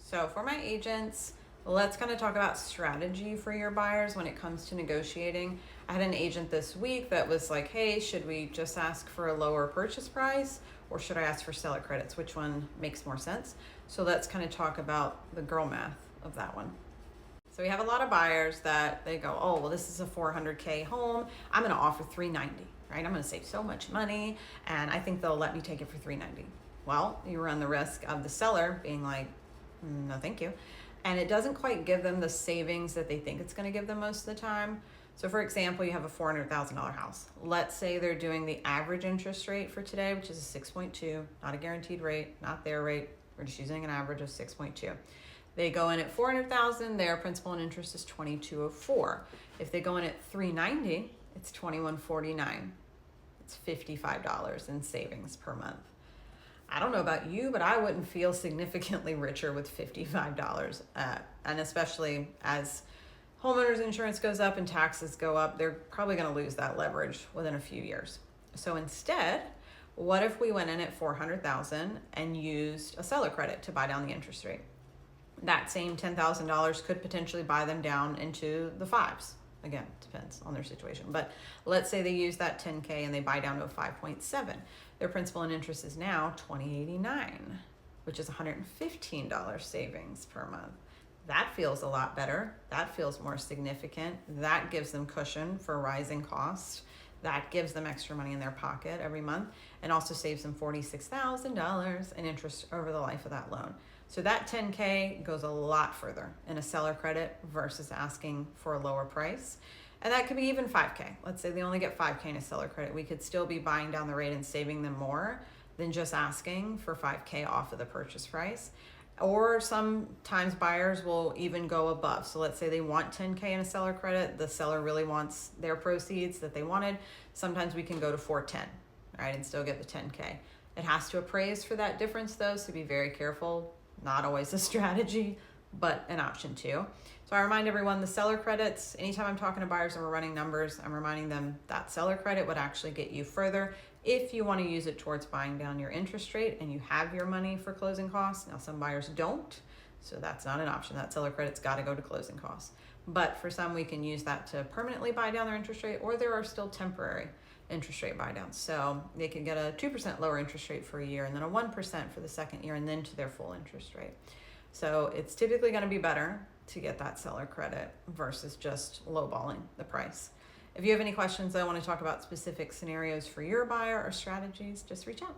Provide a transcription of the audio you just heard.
So for my agents, let's kind of talk about strategy for your buyers when it comes to negotiating. I had an agent this week that was like, hey, should we just ask for a lower purchase price or should I ask for seller credits? Which one makes more sense? So let's kind of talk about the girl math of that one. So we have a lot of buyers that they go, oh, well, this is a 400K home. I'm going to offer 390, right? I'm going to save so much money and I think they'll let me take it for 390. Well, you run the risk of the seller being like, no, thank you. And it doesn't quite give them the savings that they think it's going to give them most of the time. So for example, you have a $400,000 house. Let's say they're doing the average interest rate for today, which is a 6.2, not a guaranteed rate, not their rate. We're just using an average of 6.2. They go in at 400,000, their principal and interest is 2204. If they go in at 390, it's 2149. It's $55 in savings per month. I don't know about you, but I wouldn't feel significantly richer with $55. And especially as homeowners insurance goes up and taxes go up, they're probably going to lose that leverage within a few years. So instead, what if we went in at 400,000 and used a seller credit to buy down the interest rate? That same $10,000 could potentially buy them down into the fives. Again, depends on their situation. But let's say they use that 10K and they buy down to a 5.7. Their principal and interest is now $20.89, which is $115 savings per month. That feels a lot better. That feels more significant. That gives them cushion for rising costs. That gives them extra money in their pocket every month and also saves them $46,000 in interest over the life of that loan. So that 10K goes a lot further in a seller credit versus asking for a lower price. And that could be even 5K. Let's say they only get 5K in a seller credit. We could still be buying down the rate and saving them more than just asking for 5K off of the purchase price. Or sometimes buyers will even go above. So let's say they want 10K in a seller credit. The seller really wants their proceeds that they wanted. Sometimes we can go to 410, right, and still get the 10K. It has to appraise for that difference though, so be very careful. Not always a strategy, but an option too. So I remind everyone the seller credits, anytime I'm talking to buyers and we're running numbers, I'm reminding them that seller credit would actually get you further if you want to use it towards buying down your interest rate and you have your money for closing costs. Now some buyers don't, so that's not an option. That seller credit's got to go to closing costs. But for some, we can use that to permanently buy down their interest rate, or there are still temporary interest rate buy downs. So they can get a 2% lower interest rate for a year and then a 1% for the second year and then to their full interest rate. So it's typically going to be better to get that seller credit versus just lowballing the price. If you have any questions, I want to talk about specific scenarios for your buyer or strategies, just reach out.